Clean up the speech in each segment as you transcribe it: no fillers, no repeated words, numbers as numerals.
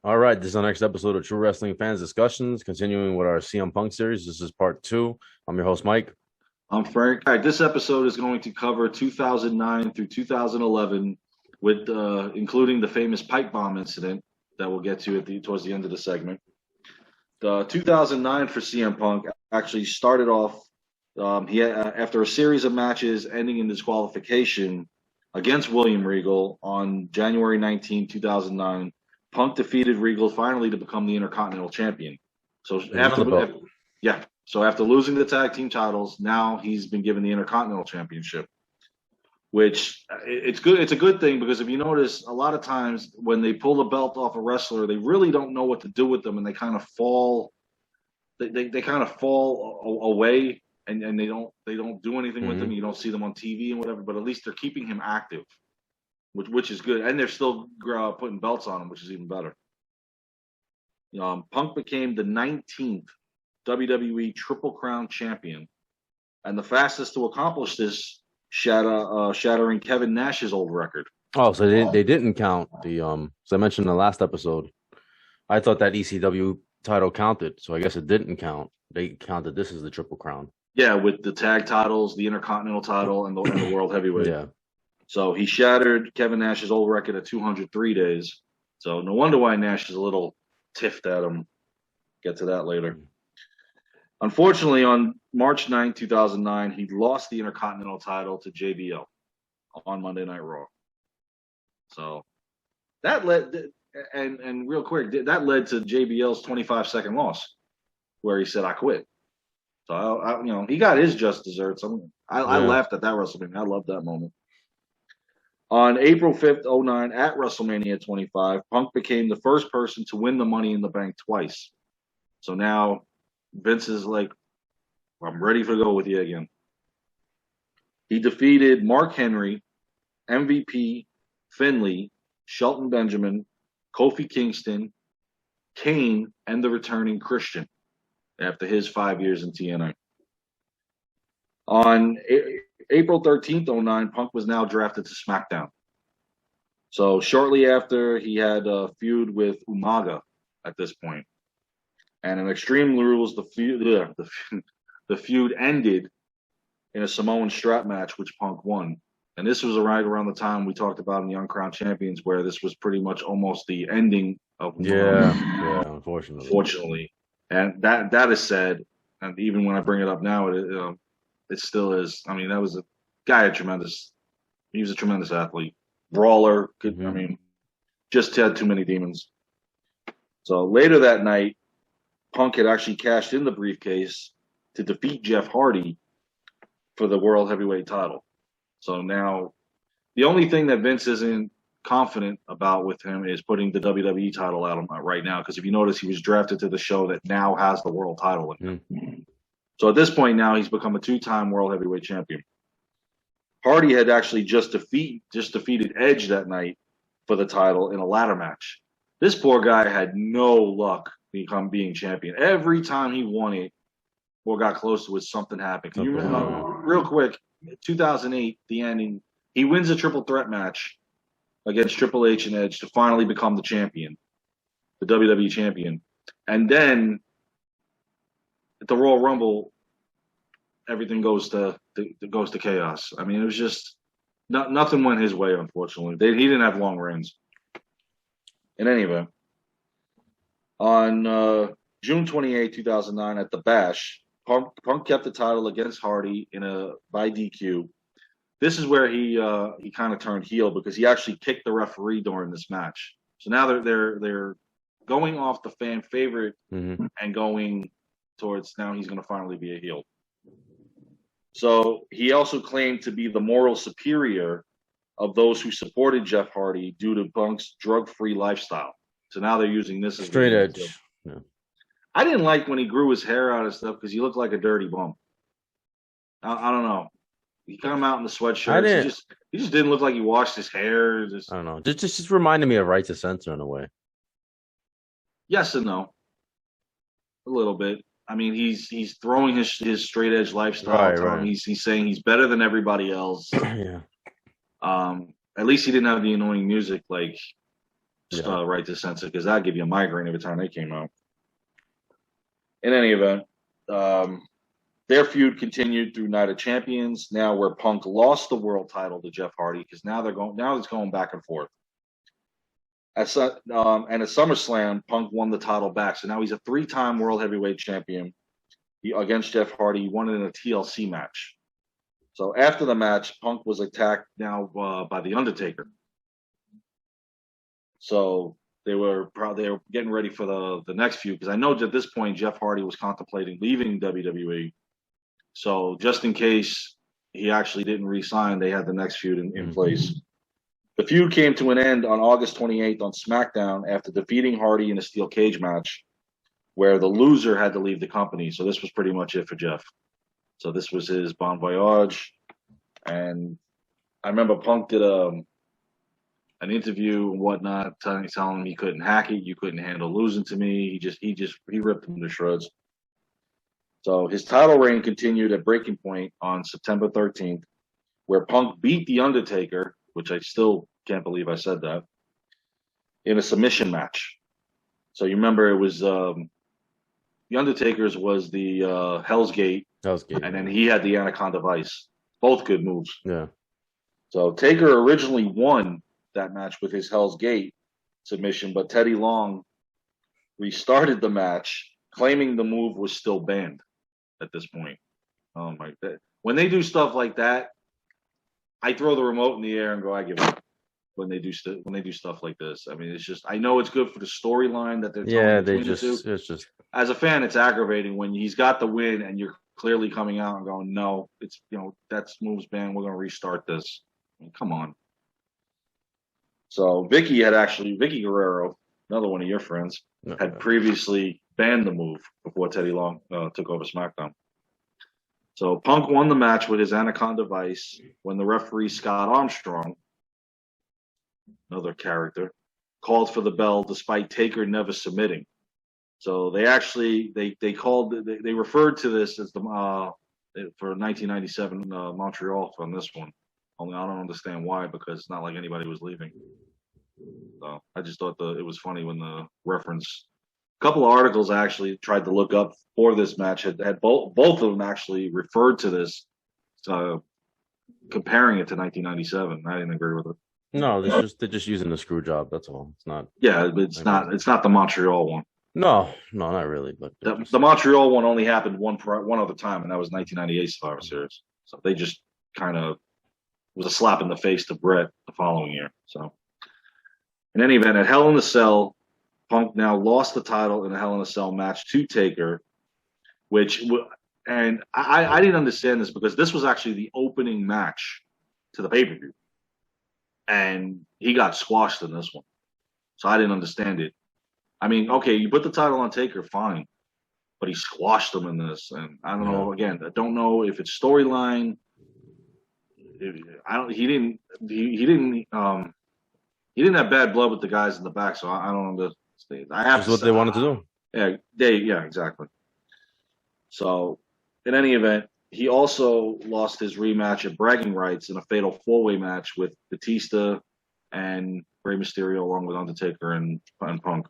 All right, this is our next episode of True Wrestling Fans Discussions, continuing with our CM Punk series. This is part two. I'm your host, Mike. I'm Frank. All right, this episode is going to cover 2009 through 2011, with including the famous pipe bomb incident that we'll get to towards the end of the segment. The 2009 for CM Punk actually started off. After a series of matches ending in disqualification against William Regal on January 19, 2009. Punk defeated Regal finally to become the Intercontinental Champion. So after losing the tag team titles, now he's been given the Intercontinental Championship, which it's good. It's a good thing because if you notice, a lot of times when they pull the belt off a wrestler, they really don't know what to do with them, and they kind of fall. They kind of fall away, and they don't do anything with them. You don't see them on TV and whatever, but at least they're keeping him active, which is good, and they're still putting belts on him, which is even better. Punk became the 19th WWE Triple Crown champion, and the fastest to accomplish this, shattering Kevin Nash's old record. Oh, so they didn't count the So I mentioned in the last episode, I thought that ECW title counted, so I guess it didn't count. They counted this as the Triple Crown. Yeah, with the tag titles, the Intercontinental title, and the World Heavyweight. Yeah. So he shattered Kevin Nash's old record at 203 days. So no wonder why Nash is a little tiffed at him. Get to that later. Unfortunately, on March 9, 2009, he lost the Intercontinental title to JBL on Monday Night Raw. So that led, and real quick, that led to JBL's 25-second loss, where he said, "I quit." So he got his just desserts. I laughed at that WrestleMania. I loved that moment. On April 5th, 2009, at WrestleMania 25, Punk became the first person to win the Money in the Bank twice. So now Vince is like, I'm ready to go with you again. He defeated Mark Henry, MVP, Finlay, Shelton Benjamin, Kofi Kingston, Kane, and the returning Christian after his 5 years in TNA. On April 13th, 2009, Punk was now drafted to SmackDown. So shortly after, he had a feud with Umaga at this point. And in Extreme Rules, the feud ended in a Samoan strap match, which Punk won. And this was right around the time we talked about in the Uncrowned Champions, where this was pretty much almost the ending of unfortunately. And that is sad. And even when I bring it up now, it still is. I mean, that was a guy, he was a tremendous athlete. Brawler, just had too many demons. So later that night, Punk had actually cashed in the briefcase to defeat Jeff Hardy for the World Heavyweight title. So now, the only thing that Vince isn't confident about with him is putting the WWE title out right now. Because if you notice, he was drafted to the show that now has the world title in it. So at this point now, he's become a two-time World Heavyweight champion. Hardy had actually just defeated Edge that night for the title in a ladder match. This poor guy had no luck being champion. Every time he won it or got close to it, something happened. Can you remember, real quick, 2008, the ending, he wins a triple threat match against Triple H and Edge to finally become the champion, the WWE champion. And then at the Royal Rumble, everything goes to chaos. I mean, it was just nothing went his way, unfortunately. He didn't have long reigns. In any event, on June 28, 2009, at the Bash, Punk kept the title against Hardy by DQ. This is where he kind of turned heel because he actually kicked the referee during this match. So now they're going off the fan favorite and going towards now he's going to finally be a heel. So he also claimed to be the moral superior of those who supported Jeff Hardy due to Punk's drug-free lifestyle. So now they're using this as straight edge. Yeah. I didn't like when he grew his hair out and stuff because he looked like a dirty bum. I don't know. He come out in the sweatshirt. He just didn't look like he washed his hair. I don't know. Just reminded me of Right to Censor in a way. Yes and no. A little bit. I mean, he's throwing his straight edge lifestyle. Right. He's saying he's better than everybody else. Yeah. At least he didn't have the annoying music like Yeah. right to censor because that'd give you a migraine every time they came out. In any event, their feud continued through Night of Champions. Now, where Punk lost the world title to Jeff Hardy, because now it's going back and forth. And at SummerSlam, Punk won the title back, so now he's a 3-time world heavyweight champion. Against Jeff Hardy, he won it in a TLC match. So after the match, Punk was attacked now by the Undertaker. So they were getting ready for the next feud because I know at this point Jeff Hardy was contemplating leaving WWE. So just in case he actually didn't re-sign, they had the next feud in place. The feud came to an end on August 28th on SmackDown after defeating Hardy in a steel cage match, where the loser had to leave the company. So this was pretty much it for Jeff. So this was his bon voyage. And I remember Punk did an interview and whatnot, telling him he couldn't hack it, you couldn't handle losing to me. He ripped him to shreds. So his title reign continued at breaking point on September 13th, where Punk beat The Undertaker, which I still can't believe I said that, in a submission match. So you remember it was The Undertaker's was the Hell's Gate, and then he had the Anaconda Vice. Both good moves. Yeah. So Taker originally won that match with his Hell's Gate submission, but Teddy Long restarted the match, claiming the move was still banned at this point. Oh my God. When they do stuff like that, I throw the remote in the air and go, I give up. When they do stuff like this, I mean, it's just, I know it's good for the storyline that they're telling. Yeah, it's just as a fan, it's aggravating when he's got the win and you're clearly coming out and going, no, it's, that's moves banned. We're going to restart this. I mean, come on. So Vicky Guerrero, another one of your friends, had previously banned the move before Teddy Long took over SmackDown. So Punk won the match with his Anaconda Vice when the referee Scott Armstrong, another character, called for the bell despite Taker never submitting. So they actually they referred to this as the for 1997 Montreal on this one. Only I don't understand why, because it's not like anybody was leaving. So I just thought it was funny when the reference. A couple of articles I actually tried to look up for this match had both of them actually referred to this, comparing it to 1997. I didn't agree with it. No, they're just using the screw job. That's all. It's not. Yeah, it's not the Montreal one. No, not really. But the Montreal one only happened one other time, and that was 1998 Survivor Series. So they just kind of was a slap in the face to Brett the following year. So in any event, at Hell in a Cell, Punk now lost the title in a Hell in a Cell match to Taker, and I didn't understand this because this was actually the opening match to the pay-per-view. And he got squashed in this one. So I didn't understand it. I mean, okay, you put the title on Taker, fine. But he squashed him in this. And I don't know, again, I don't know if it's storyline. He didn't have bad blood with the guys in the back, so I don't understand. That's what they wanted to do. Yeah, exactly. So in any event, he also lost his rematch at Bragging Rights in a fatal 4-way match with Batista and Rey Mysterio, along with Undertaker and Punk.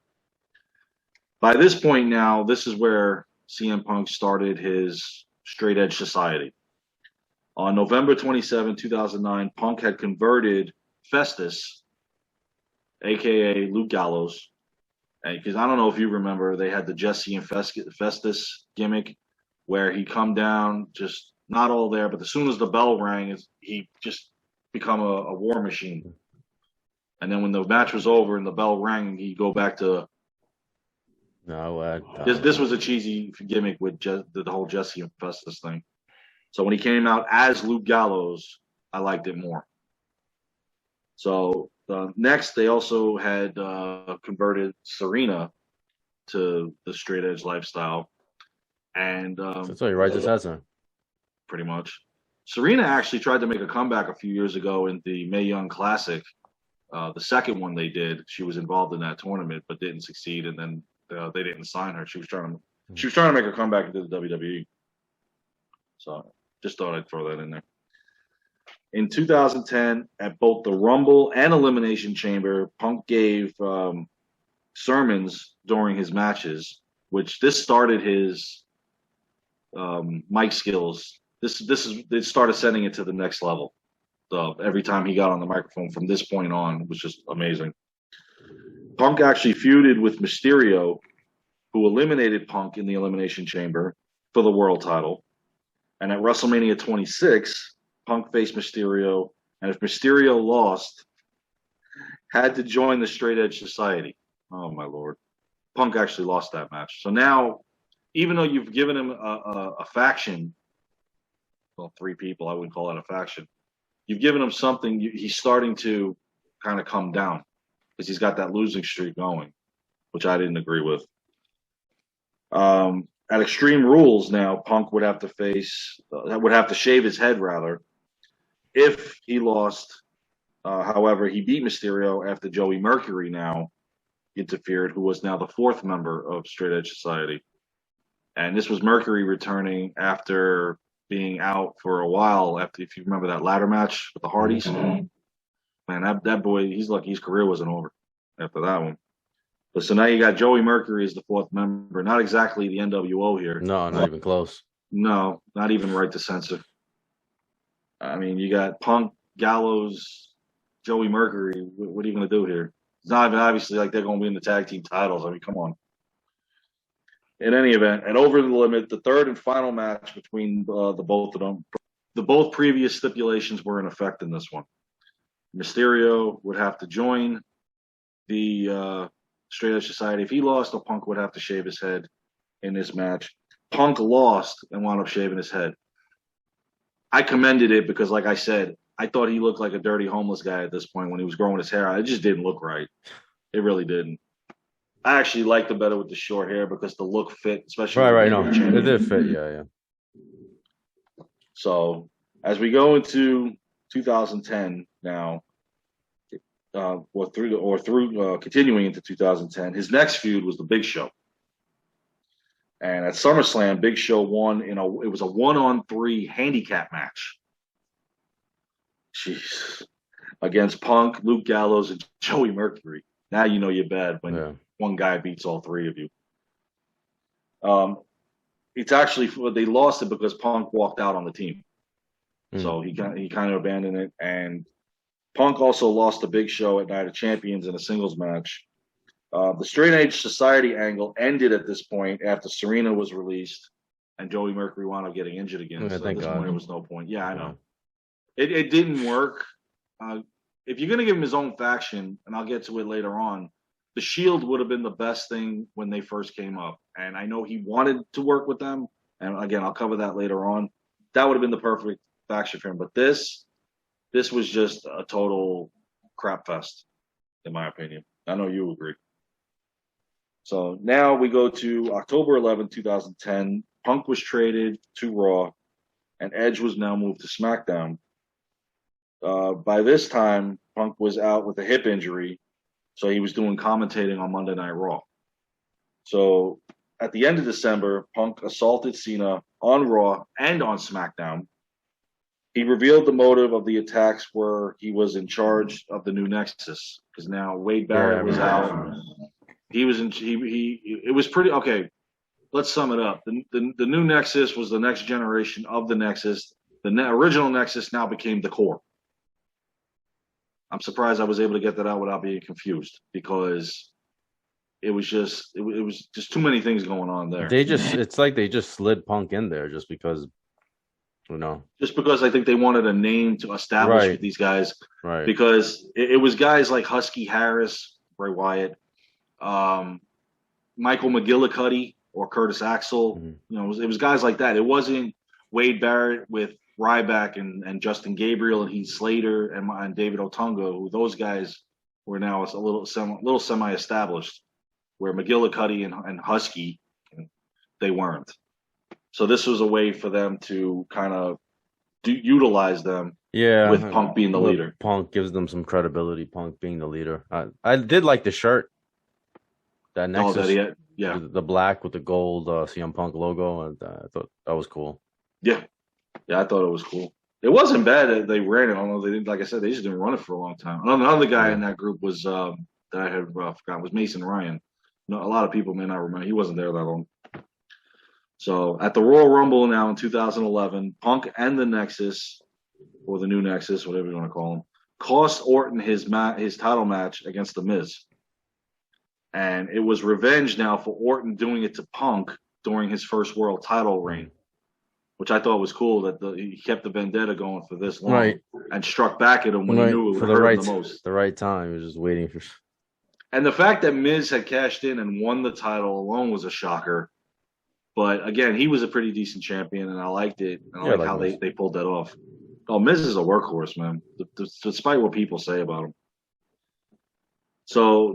By this point now, this is where CM Punk started his Straight Edge Society. On November 27, 2009, Punk had converted Festus, a.k.a. Luke Gallows, because I don't know if you remember, they had the Jesse and Festus gimmick, where he come down, just not all there, but as soon as the bell rang, he just become a war machine. And then when the match was over and the bell rang, he'd go back to. No, this was a cheesy gimmick with the whole Jesse and Festus thing. So when he came out as Luke Gallows, I liked it more. So next, they also had converted Serena to the straight edge lifestyle. And that's how you write this as pretty much. Serena actually tried to make a comeback a few years ago in the Mae Young Classic. The second one they did, she was involved in that tournament but didn't succeed, and then they didn't sign her. She was trying to make a comeback into the WWE. So just thought I'd throw that in there. In 2010, at both the Rumble and Elimination Chamber, Punk gave sermons during his matches, which this started his mic skills. It started sending it to the next level. So every time he got on the microphone from this point on, it was just amazing. Punk actually feuded with Mysterio, who eliminated Punk in the Elimination Chamber for the world title. And at WrestleMania 26, Punk faced Mysterio, and if Mysterio lost, had to join the Straight Edge Society. Oh, my Lord. Punk actually lost that match. So now, even though you've given him a faction, well, 3 people, I wouldn't call it a faction. You've given him something, he's starting to kind of come down because he's got that losing streak going, which I didn't agree with. At Extreme Rules now, Punk would have to shave his head, rather, if he lost. However, he beat Mysterio after Joey Mercury now interfered, who was now the 4th member of Straight Edge Society. And this was Mercury returning after being out for a while, after, if you remember that ladder match with the Hardys. Man, that boy, he's lucky his career wasn't over after that one. But so now you got Joey Mercury as the 4th member. Not exactly the NWO here. No, not even close. No, not even right to censor. I mean, you got Punk, Gallows, Joey Mercury. What are you going to do here? It's not even obviously like they're going to win the tag team titles. I mean, come on. In any event, at Over the Limit, the 3rd and final match between the both of them, the both previous stipulations were in effect in this one. Mysterio would have to join the Straight Edge Society. If he lost, or Punk would have to shave his head in this match. Punk lost and wound up shaving his head. I commended it because, like I said, I thought he looked like a dirty homeless guy at this point when he was growing his hair out. It just didn't look right. It really didn't. I actually liked it better with the short hair because the look fit, especially right. No, it did fit. Yeah. So as we go into 2010 now, continuing into 2010, his next feud was the Big Show. And at SummerSlam, Big Show won it was a 1-on-3 handicap match. Jeez. Against Punk, Luke Gallows, and Joey Mercury. Now you know you're bad when one guy beats all 3 of you. It's actually, they lost it because Punk walked out on the team. So he kind of abandoned it. And Punk also lost the Big Show at Night of Champions in a singles match. The Straight Edge Society angle ended at this point after Serena was released and Joey Mercury wound up getting injured again. So at this point, there was no point. Yeah, I know. It didn't work. If you're going to give him his own faction, and I'll get to it later on, the Shield would have been the best thing when they first came up. And I know he wanted to work with them. And again, I'll cover that later on. That would have been the perfect faction for him. But this was just a total crap fest, in my opinion. I know you agree. So now we go to October 11, 2010. Punk was traded to Raw, and Edge was now moved to SmackDown. By this time, Punk was out with a hip injury, so he was doing commentating on Monday Night Raw. So at the end of December, Punk assaulted Cena on Raw and on SmackDown. He revealed the motive of the attacks where he was in charge of the new Nexus, because now Wade Barrett was out. He was in. It was pretty okay. Let's sum it up. The new Nexus was the next generation of the Nexus. The original Nexus now became the core. I'm surprised I was able to get that out without being confused, because it was just too many things going on there. It's like they just slid Punk in there just because, just because I think they wanted a name to establish with these guys, right? Because it was guys like Husky Harris, Bray Wyatt, Michael McGillicuddy or Curtis Axel. Mm-hmm. It was guys like that. It wasn't Wade Barrett with Ryback and Justin Gabriel and Heath Slater and David Otunga, who those guys were now a little semi-established, where McGillicuddy and Husky, they weren't. So this was a way for them to kind of utilize them. Yeah, with Punk being the leader. Punk gives them some credibility. Punk being the leader. I did like the shirt. That Nexus, the black with the gold CM Punk logo, and I thought that was cool. Yeah, I thought it was cool. It wasn't bad that they ran it. Although they didn't, like I said, they just didn't run it for a long time. Another guy Yeah. in that group was that I had forgot was Mason Ryan. No, a lot of people may not remember. He wasn't there that long. So at the Royal Rumble now in 2011, Punk and the Nexus, or the new Nexus, whatever you want to call him, cost Orton his title match against The Miz. And it was revenge now for Orton doing it to Punk during his first world title reign, which I thought was cool that he kept the vendetta going for this long, Right, and struck back at him when he knew it would hurt him the most. The right time. He was just waiting for. And the fact that Miz had cashed in and won the title alone was a shocker. But again, he was a pretty decent champion, and I liked it. And I like how they pulled that off. Oh, Miz is a workhorse, man, despite what people say about him. So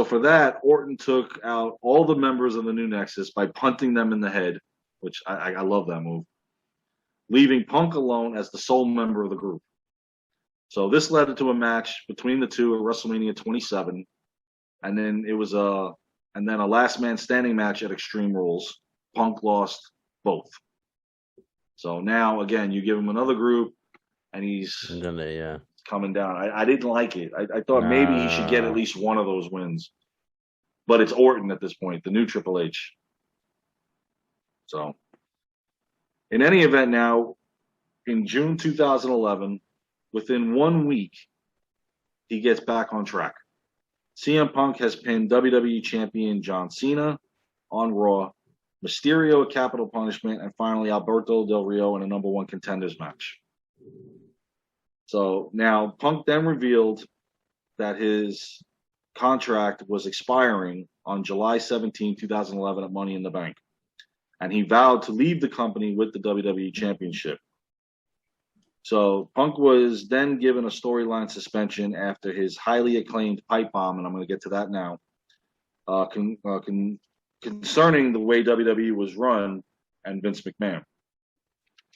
for that, Orton took out all the members of the new Nexus by punting them in the head, which I love that move, leaving Punk alone as the sole member of the group. So this led to a match between the two at WrestleMania 27, and then it was a last man standing match at Extreme Rules. Punk lost both. So now again, you give him another group, and he's coming down. I didn't like it. I thought maybe he should get at least one of those wins. But it's Orton at this point, the new Triple H. So, in any event now, in June 2011, within 1 week, he gets back on track. CM Punk has pinned WWE Champion John Cena on Raw, Mysterio a Capital Punishment, and finally Alberto Del Rio in a number one contenders match. So now Punk then revealed that his contract was expiring on July 17, 2011 at Money in the Bank. And he vowed to leave the company with the WWE Championship. So Punk was then given a storyline suspension after his highly acclaimed pipe bomb, and I'm going to get to that now, concerning the way WWE was run and Vince McMahon.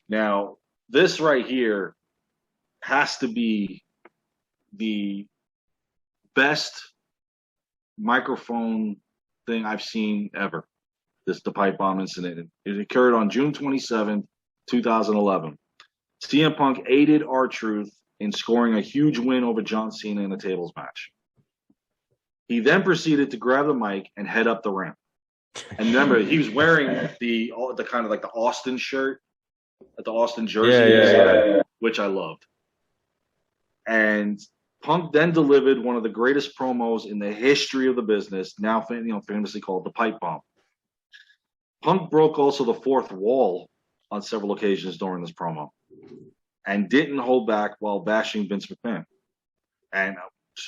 Now, this right here has to be the best microphone thing I've seen ever. The pipe bomb incident. It occurred on June 27th, 2011. CM Punk aided R-Truth in scoring a huge win over John Cena in a tables match. He then proceeded to grab the mic and head up the ramp. And remember, he was wearing the kind of like the Austin shirt, the Austin jersey, which I loved. And Punk then delivered one of the greatest promos in the history of the business, now famously called the pipe bomb. Punk broke also the fourth wall on several occasions during this promo and didn't hold back while bashing Vince McMahon. And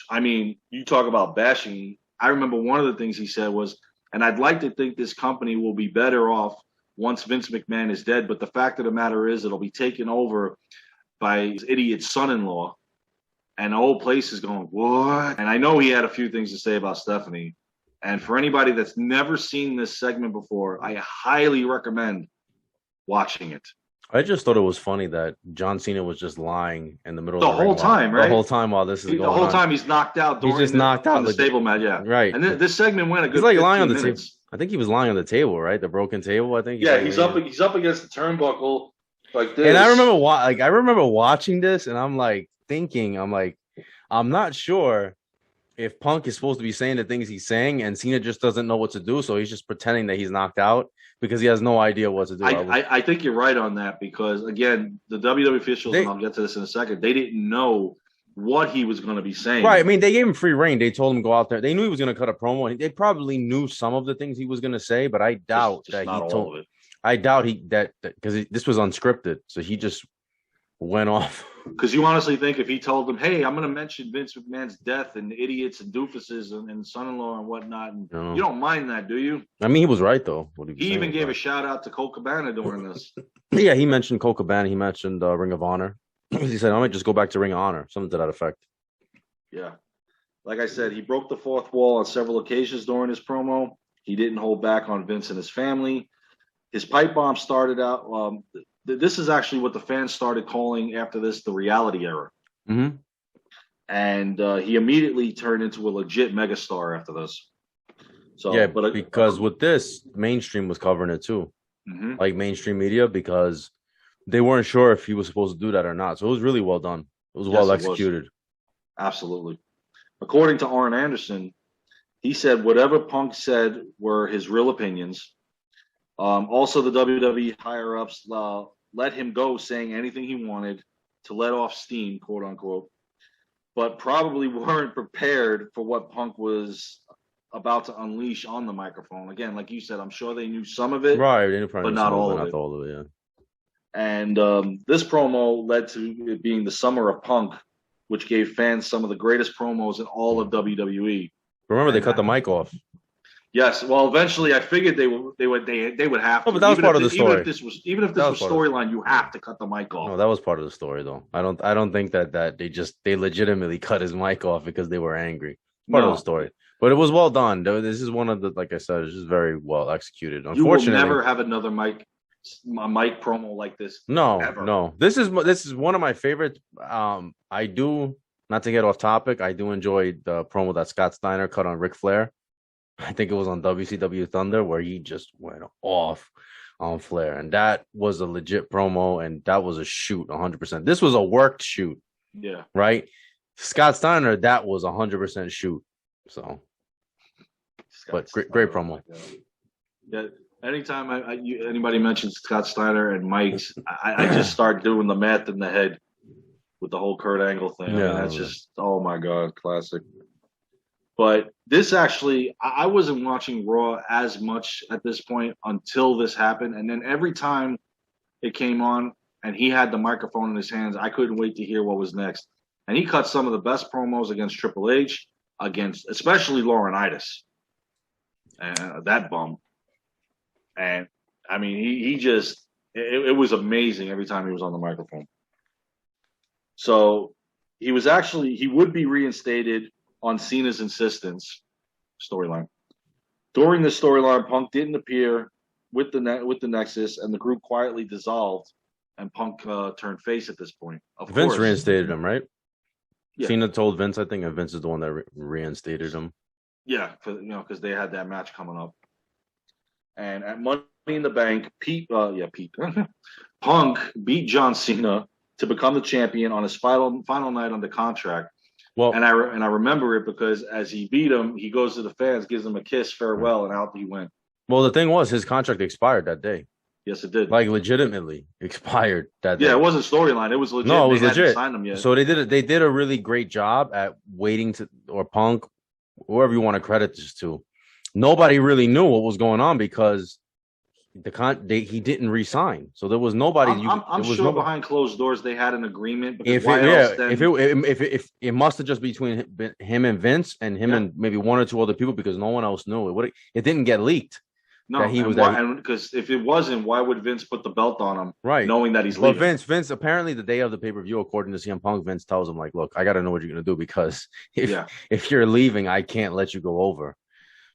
I mean, you talk about bashing. I remember one of the things he said was, and I'd like to think this company will be better off once Vince McMahon is dead, but the fact of the matter is it'll be taken over by his idiot son-in-law, and the whole place is going, what? And I know he had a few things to say about Stephanie. And for anybody that's never seen this segment before, I highly recommend watching it. I just thought it was funny that John Cena was just lying in the middle of the whole time, right? The whole time while this is going on. The whole time he's knocked out. He's just knocked out on the stable match, yeah. Right. And this segment went a good. He's like lying on the table. I think he was lying on the table, right? The broken table. I think. He's up against the turnbuckle like this. And I remember watching this, and I'm like thinking, I'm not sure if Punk is supposed to be saying the things he's saying, and Cena just doesn't know what to do, so he's just pretending that he's knocked out because he has no idea what to do. I think you're right on that because, again, the WWE officials, and I'll get to this in a second, they didn't know what he was going to be saying. Right. I mean, they gave him free reign. They told him to go out there. They knew he was going to cut a promo. They probably knew some of the things he was going to say, but I doubt that he told it. I doubt that because this was unscripted, so he just went off. Because you honestly think if he told them, hey, I'm going to mention Vince McMahon's death and idiots and doofuses and son-in-law and whatnot, and you don't mind that, do you? I mean, he was right, though. He even gave a shout-out to Colt Cabana during this. Yeah, he mentioned Colt Cabana. He mentioned Ring of Honor. He said, I might just go back to Ring of Honor, something to that effect. Yeah. Like I said, he broke the fourth wall on several occasions during his promo. He didn't hold back on Vince and his family. His pipe bomb started out this is actually what the fans started calling after this the reality era. Mm-hmm. And he immediately turned into a legit megastar after this. So, yeah, because with this, mainstream was covering it too. Mm-hmm. Like mainstream media, because they weren't sure if he was supposed to do that or not. So it was really well done. It was well Yes, it was. executed. Absolutely. According to Arn Anderson, he said whatever Punk said were his real opinions. Also, the WWE higher ups let him go saying anything he wanted to let off steam, quote unquote, but probably weren't prepared for what Punk was about to unleash on the microphone. Again, like you said, I'm sure they knew some of it, Right, they probably but knew not some of all it, of not it. all of it. Yeah. And this promo led to it being the summer of Punk, which gave fans some of the greatest promos in all of WWE. Remember, they And cut the mic off. yes, well, eventually, I figured they would have Oh, to. but that was part of the story. Even if That this was was part of the storyline, you have to cut the mic off. No, that was part of the story though. I don't think that they legitimately cut his mic off because they were angry. Part of the No, story. But it was well done. This is one of the, like I said, it's just very well executed. you will Unfortunately, never have another mic promo like this no, ever. no. This is one of my favorite. I do, not to get off topic, I do enjoy the promo that Scott Steiner cut on Ric Flair. I think it was on WCW Thunder where he just went off on Flair, and that was a legit promo, and that was a shoot, 100%. This was a worked shoot, Yeah, right? Scott Steiner, that was 100% shoot. So, but great promo. yeah. Anytime anybody mentions Scott Steiner and Mike's, I just start doing the math in the head with the whole Kurt Angle thing. I mean, that's just, oh my god, classic. But this actually, I wasn't watching Raw as much at this point until this happened. And then every time it came on and he had the microphone in his hands, I couldn't wait to hear what was next. And he cut some of the best promos against Triple H, against especially Laurinaitis, and that bum. And I mean, he just, it was amazing every time he was on the microphone. So he would be reinstated on Cena's insistence storyline. During the storyline, Punk didn't appear with the Nexus, and the group quietly dissolved, and Punk turned face at this point. Vince reinstated him, right? Yeah. Cena told Vince, I think, and Vince is the one that reinstated him. Yeah, because they had that match coming up. And at Money in the Bank, Punk beat John Cena to become the champion on his final night under contract. Well, and I remember it because as he beat him, he goes to the fans, gives them a kiss, farewell, and out he went. Well, the thing was, his contract expired that day. Yes, it did. Like legitimately expired that day. Yeah, it wasn't storyline. It was legit. No, it was legit. Signed him yet. So they did a really great job at waiting to, or Punk, whoever you want to credit this to. Nobody really knew what was going on because he didn't resign, so there was nobody. I'm sure behind closed doors they had an agreement. If it must have just between him and Vince and him and maybe one or two other people because no one else knew it. It didn't get leaked. No, because if it wasn't, why would Vince put the belt on him? Right, knowing that he's leaving. Well, Vince apparently the day of the pay-per-view, according to CM Punk, Vince tells him like, "Look, I got to know what you're gonna do because if you're leaving, I can't let you go over."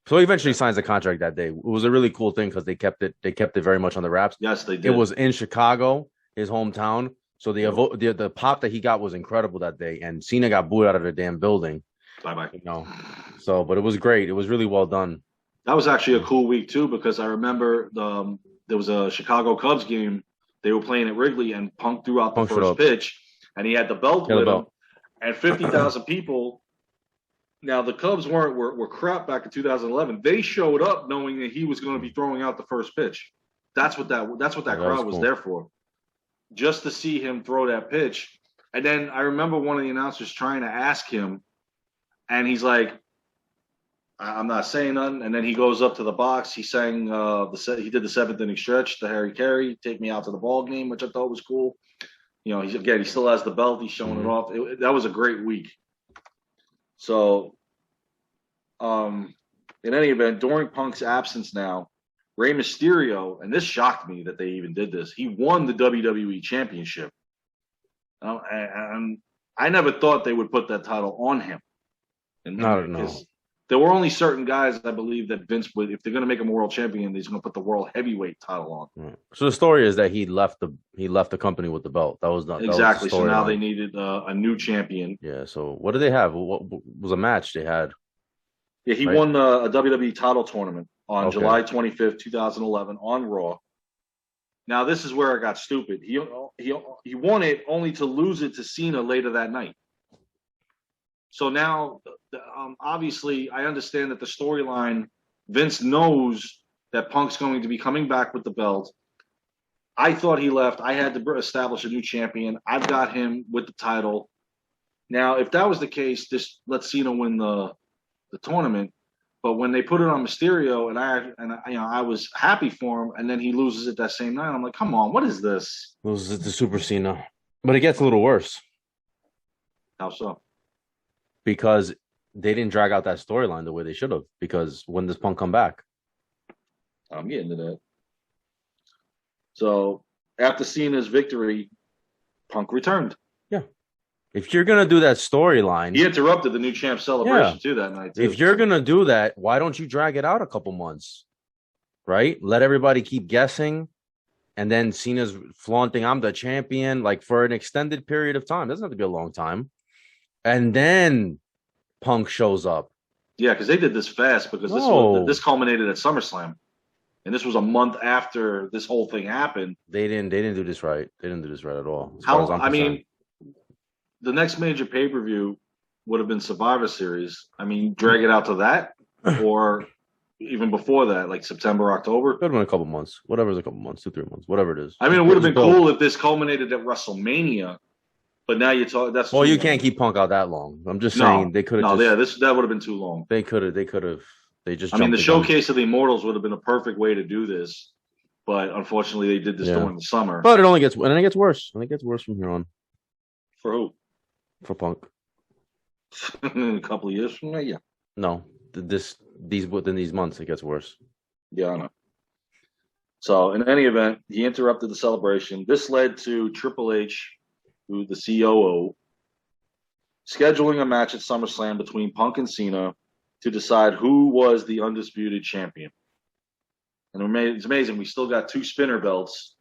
So he eventually signs a contract that day. It was a really cool thing because they kept it very much on the wraps. Yes, they did. It was in Chicago, his hometown. So the pop that he got was incredible that day, and Cena got booed out of the damn building. Bye. So but it was great. It was really well done. That was actually a cool week too because I remember there was a Chicago Cubs game. They were playing at Wrigley, and Punk threw out the first pitch, and he had the belt with him, and 50,000 people. Now the Cubs were crap back in 2011. They showed up knowing that he was going to be throwing out the first pitch. That's what that crowd was there for, just to see him throw that pitch. And then I remember one of the announcers trying to ask him, and he's like, "I'm not saying nothing." And then he goes up to the box. He sang he did the 7th inning stretch, the Harry Carey, "Take Me Out to the Ball Game," which I thought was cool. He still has the belt. He's showing it off. That was a great week. So, in any event, during Punk's absence now, Rey Mysterio, and this shocked me that they even did this, he won the WWE Championship. And I never thought they would put that title on him. No. There were only certain guys, I believe, that Vince would, if they're going to make him a world champion, he's going to put the world heavyweight title on. Right. So the story is that he left the company with the belt. That was not exactly. That was so now they needed a new champion. Yeah. So what did they have? What was a match they had? Yeah, he won a WWE title tournament on July 25th, 2011 on Raw. Now this is where it got stupid. He won it only to lose it to Cena later that night. So now, obviously, I understand that the storyline, Vince knows that Punk's going to be coming back with the belt. I thought he left. I had to establish a new champion. I've got him with the title. Now, if that was the case, just let Cena win the tournament. But when they put it on Mysterio, and I was happy for him, and then he loses it that same night. I'm like, come on, what is this? Loses it to Super Cena, but it gets a little worse. How so? Because they didn't drag out that storyline the way they should have. Because when does Punk come back? I'm getting to that. So after Cena's victory, Punk returned. Yeah. If you're gonna do that storyline, he interrupted the new champ celebration too that night. Too. If you're gonna do that, why don't you drag it out a couple months? Right? Let everybody keep guessing. And then Cena's flaunting, I'm the champion, like for an extended period of time. It doesn't have to be a long time. And then Punk shows up. Yeah, because they did this fast because this culminated at SummerSlam. And this was a month after this whole thing happened. They didn't do this right. They didn't do this right at all. I mean, the next major pay-per-view would have been Survivor Series. I mean, drag it out to that or even before that, like September, October. Could have been a couple months. Whatever's a couple months, 2-3 months, whatever it is. I mean, it would have been cool if this culminated at WrestleMania. But now you're talking. That's you can't keep Punk out that long. I'm just saying they could have. That would have been too long. They could have. They just. I mean, the showcase of the Immortals would have been a perfect way to do this, but unfortunately, they did this during the summer. But it gets worse. And it gets worse from here on. For who? For Punk. In a couple of years from now, yeah. No, within these months, it gets worse. Yeah, I know. So, in any event, he interrupted the celebration. This led to Triple H, who the COO, scheduling a match at SummerSlam between Punk and Cena to decide who was the undisputed champion. And it's amazing. We still got 2 spinner belts.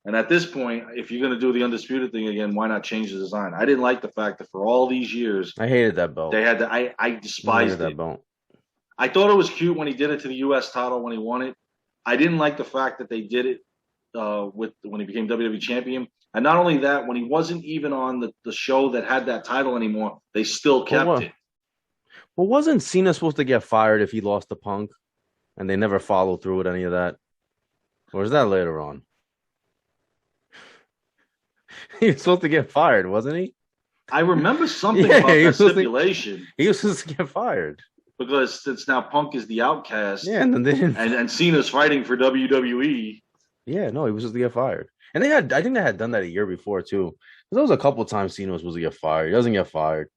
And at this point, if you're going to do the undisputed thing again, why not change the design? I didn't like the fact that for all these years, I hated that belt. They had I despised that belt. I thought it was cute when he did it to the U.S. title when he won it. I didn't like the fact that they did it when he became WWE champion. And not only that, when he wasn't even on the show that had that title anymore, they still kept it. Well, wasn't Cena supposed to get fired if he lost to Punk? And they never followed through with any of that? Or is that later on? He was supposed to get fired, wasn't he? I remember something about that stipulation. He was supposed to get fired. Because since now Punk is the outcast, and then and Cena's fighting for WWE. Yeah, no, he was supposed to get fired. And I think they had done that a year before too. There was a couple of times Cena was supposed to get fired. He doesn't get fired.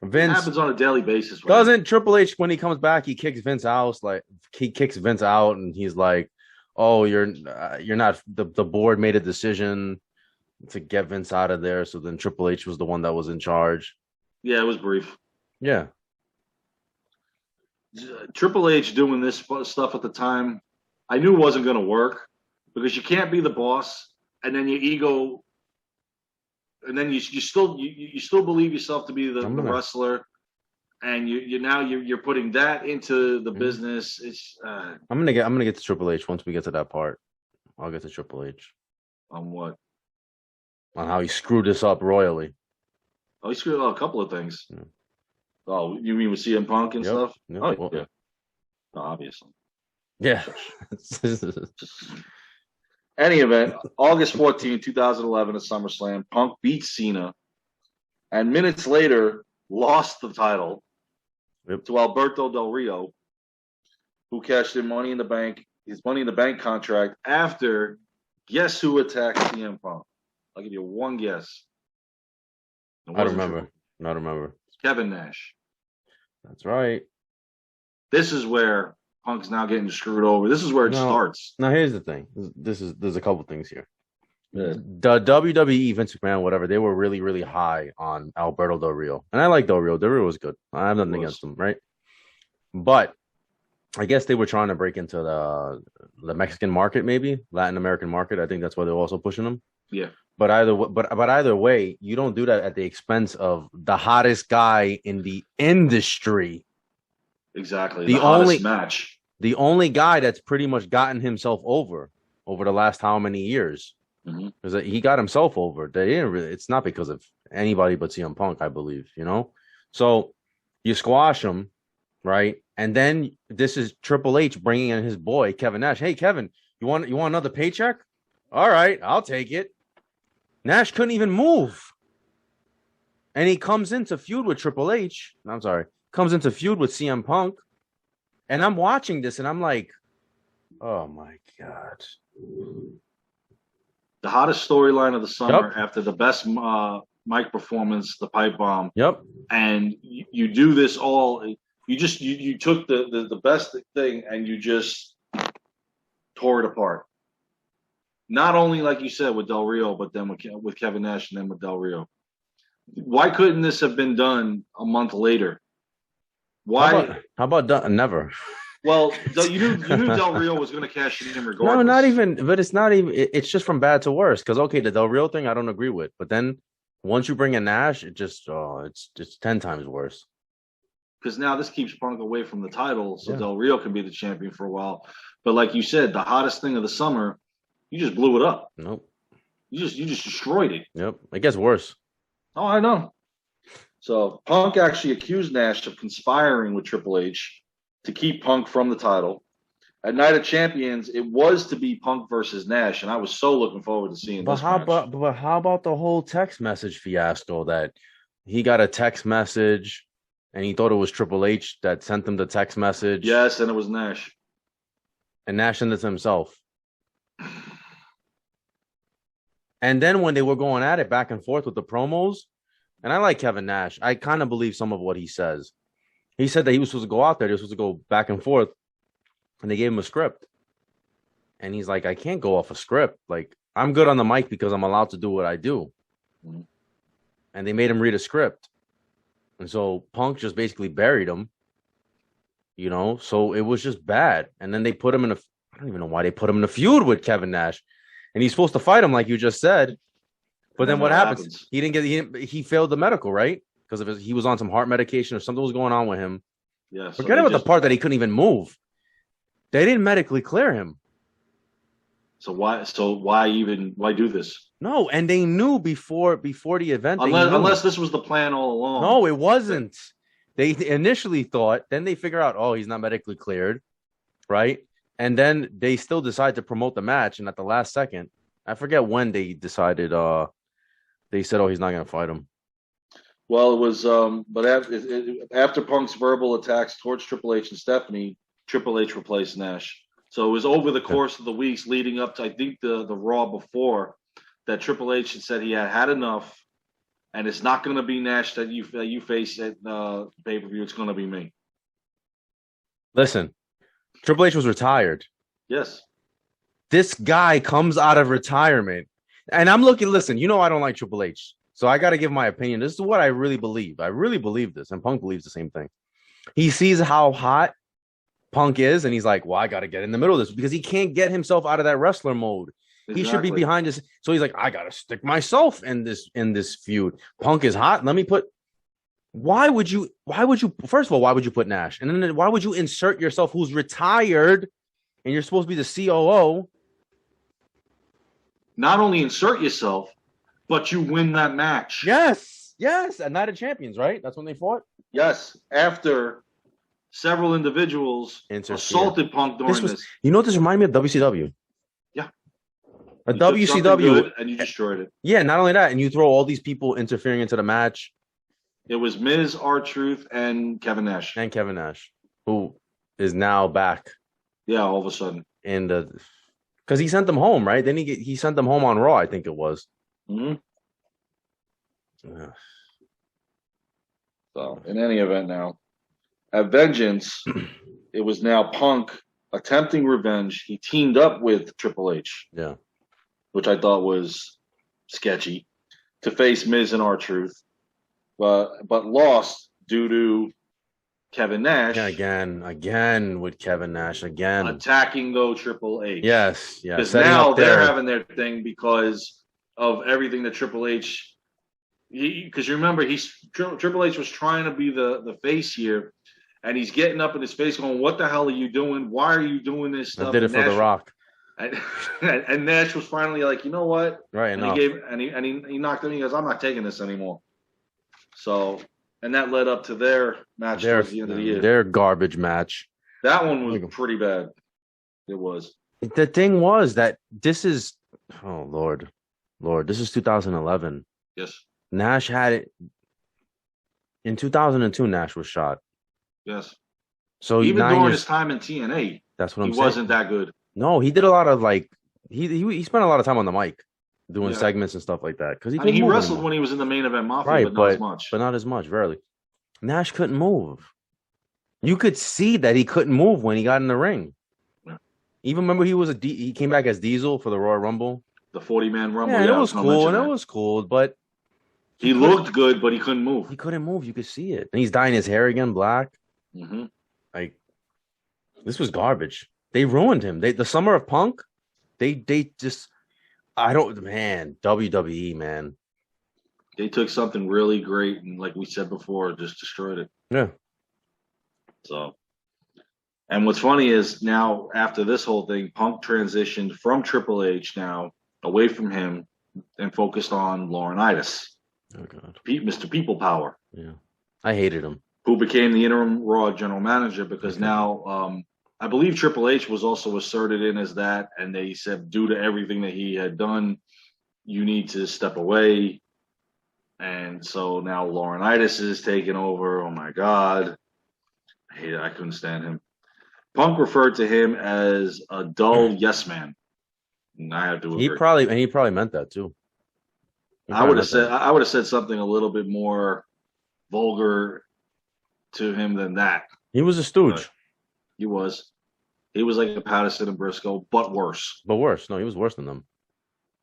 Vince, it happens on a daily basis. Doesn't Triple H, when he comes back, he kicks Vince out, and he's like, "Oh, you're not." The board made a decision to get Vince out of there, so then Triple H was the one that was in charge. Yeah, it was brief. Yeah. Triple H doing this stuff at the time, I knew it wasn't going to work because you can't be the boss and then your ego, and then you still believe yourself to be the wrestler, and you're putting that into the business. It's I'm gonna get to Triple H once we get to that part. I'll get to Triple H. On what? On how he screwed this up royally. Oh, he screwed up a couple of things. Yeah. Oh, you mean with CM Punk and stuff? Yep. Oh, yeah. No, obviously. Yeah. Any event, August 14, 2011 at SummerSlam, Punk beat Cena and minutes later lost the title to Alberto Del Rio, who cashed in his Money in the Bank contract after, guess who attacked CM Punk? I'll give you one guess. I don't remember. Kevin Nash. That's right. This is where Punk's now getting screwed over. This is where it starts. Now, here's the thing. There's a couple things here. Yeah. The WWE, Vince McMahon, whatever, they were really, really high on Alberto Del Rio. And I like Del Rio. Del Rio was good. I have nothing against him, right? But I guess they were trying to break into the Mexican market, maybe Latin American market. I think that's why they're also pushing them. Yeah. But either way, you don't do that at the expense of the hottest guy in the industry. Exactly. The hottest match. The only guy that's pretty much gotten himself over. over the last how many years. Because he got himself over. They didn't really, it's not because of anybody but CM Punk, I believe, you know? So you squash him, right? And then this is Triple H bringing in his boy, Kevin Nash. Hey, Kevin, you want another paycheck? All right, I'll take it. Nash couldn't even move. And he comes into feud with Triple H. I'm sorry. Comes into feud with CM Punk. And I'm watching this and I'm like, oh my God. The hottest storyline of the summer after the best mic performance, the pipe bomb. Yep. And you do this all. You took the best thing and you just tore it apart. Not only like you said with Del Rio, but then with Kevin Nash and then with Del Rio. Why couldn't this have been done a month later? Why? How about never? Well, you knew Del Rio was going to cash it in regardless. No, not even. But it's not even. It's just from bad to worse. Because okay, the Del Rio thing I don't agree with. But then once you bring in Nash, it's just 10 times worse. Because now this keeps Punk away from the title, so Del Rio can be the champion for a while. But like you said, the hottest thing of the summer, you just blew it up. Nope. You just destroyed it. Yep. It gets worse. Oh, I know. So Punk actually accused Nash of conspiring with Triple H to keep Punk from the title. At Night of Champions, it was to be Punk versus Nash, and I was so looking forward to seeing this match. But how about the whole text message fiasco that he got a text message and he thought it was Triple H that sent him the text message? Yes, and it was Nash. And Nash sent it to himself. And then when they were going at it back and forth with the promos, and I like Kevin Nash, I kind of believe some of what he says. He said that he was supposed to go out there, they were supposed to go back and forth, and they gave him a script. And he's like, I can't go off a script. Like, I'm good on the mic because I'm allowed to do what I do. Mm-hmm. And they made him read a script. And so Punk just basically buried him, you know? So it was just bad. And then they put him in I don't even know why they put him in a feud with Kevin Nash. And he's supposed to fight him like you just said. But then what happens? He failed the medical, right? Because he was on some heart medication or something was going on with him. Yeah. Forget about the part that he couldn't even move. They didn't medically clear him. So why do this? No, and they knew before the event. Unless this was the plan all along. No, it wasn't. They initially thought, then they figure out, oh, he's not medically cleared, right? And then they still decide to promote the match, and at the last second, I forget when they decided. They said, oh, he's not going to fight him. Well, it was, but after Punk's verbal attacks towards Triple H and Stephanie, Triple H replaced Nash. So it was over the course of the weeks leading up to, I think, the Raw before, that Triple H had said he had enough, and it's not going to be Nash that you face at pay-per-view. It's going to be me. Listen, Triple H was retired. Yes. This guy comes out of retirement, and I'm looking. Listen, you know I don't like Triple H, so I got to give my opinion. This is what I really believe. I really believe this, and Punk believes the same thing. He sees how hot Punk is, and he's like, well, I got to get in the middle of this because he can't get himself out of that wrestler mode. Exactly. He should be behind this. So he's like, I got to stick myself in this feud. Punk is hot. Let me put. Why would you? First of all, why would you put Nash? And then why would you insert yourself who's retired and you're supposed to be the COO? Not only insert yourself, but you win that match. Yes. At Night of Champions, right? That's when they fought? Yes. After several individuals assaulted Punk during this. You know what this reminded me of? WCW. Yeah. A WCW. And you destroyed it. Yeah, not only that, and you throw all these people interfering into the match. It was Miz, R-Truth, and Kevin Nash. Who is now back. Yeah, all of a sudden. Because he sent them home, right? Then he sent them home on Raw, I think it was. Mm-hmm. Yeah. So, in any event now, at Vengeance, it was now Punk attempting revenge. He teamed up with Triple H. Yeah. Which I thought was sketchy, to face Miz and R-Truth. But lost due to Kevin Nash. Again with Kevin Nash again. Attacking Triple H. Yes. Because now they're having their thing because of everything that Triple H. Because you remember, Triple H was trying to be the face here, and he's getting up in his face going, "What the hell are you doing? Why are you doing this stuff?" I did it for The Rock. And, and Nash was finally like, you know what? Right, And he enough. gave and he knocked him. He goes, I'm not taking this anymore. So, and that led up to their match Their towards the end of the year. their garbage match. That one was pretty bad. It was. The thing was that this is, oh Lord, this is 2011. Yes. Nash had it in 2002. Nash was shot. Yes. So Even nine during his years. time in TNA, That's what he I'm saying. wasn't that good. No, he did a lot of like he spent a lot of time on the mic doing Yeah. segments and stuff like that because he I mean, couldn't he move wrestled anymore. when he was in the main event Mafia, Right, but not as much. but not as much. Rarely. Nash couldn't move. You could see that he couldn't move when he got in the ring. Yeah. Even remember he came back as Diesel for the Royal Rumble. The 40-man Rumble. Yeah, and Yeah, it I was was going to cool, mention and it that. was cool, but He looked good, but he couldn't move. he couldn't move. You could see it, and he's dyeing his hair again black. Mm-hmm. Like this was garbage. They ruined him. The Summer of Punk. They just I don't man WWE man. They took something really great and, like we said before, just destroyed it. Yeah. So, and what's funny is now after this whole thing, Punk transitioned from Triple H now away from him and focused on Laurinaitis, Oh God. Mr. People Power. Yeah. I hated him. Who became the interim Raw general manager because now I believe Triple H was also asserted in as that, and they said due to everything that he had done, you need to step away. And so now Laurinaitis is taking over. Oh my God. I hate it. I couldn't stand him. Punk referred to him as a dull yes man. And I have to agree. He probably meant that too. I would have said something a little bit more vulgar to him than that. He was a stooge. But he was. He was like a Patterson and Briscoe, but worse. But worse. No, he was worse than them.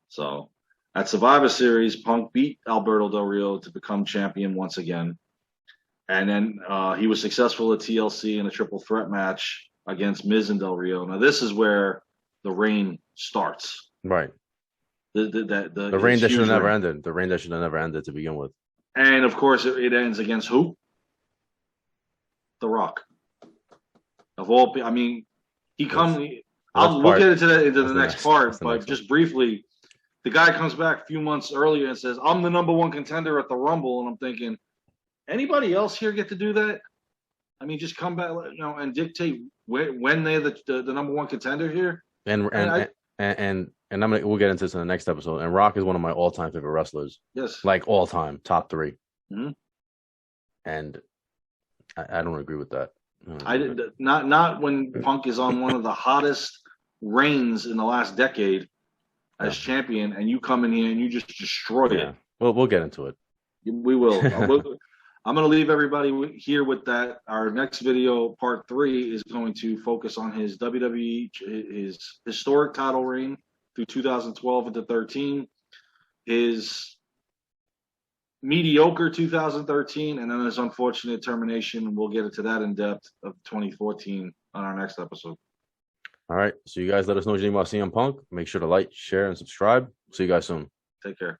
So at Survivor Series, Punk beat Alberto Del Rio to become champion once again. And then he was successful at TLC in a triple threat match against Miz and Del Rio. Now, this is where the reign starts. Right. The reign that should have never ended. The reign that should have never ended to begin with. And, of course, it ends against who? The Rock. Of all, I mean, he comes. We'll get into the next part, but just briefly, the guy comes back a few months earlier and says, "I'm the number one contender at the Rumble," and I'm thinking, anybody else here get to do that? I mean, just come back, and dictate when they're the number one contender here. And we'll get into this in the next episode. And Rock is one of my all-time favorite wrestlers. Yes, like all time, top 3. Mm-hmm. And I don't agree with that. Not when Punk is on one of the hottest reigns in the last decade as champion, and you come in here and you just destroy it. Well, we'll get into it. We will. I'm going to leave everybody here with that. Our next video, part 3, is going to focus on his WWE, his historic title reign through 2012 into 13, his mediocre 2013, and then his unfortunate termination. We'll get into that in depth of 2014 on our next episode. All right. So you guys let us know what you think about CM Punk. Make sure to like, share, and subscribe. See you guys soon. Take care.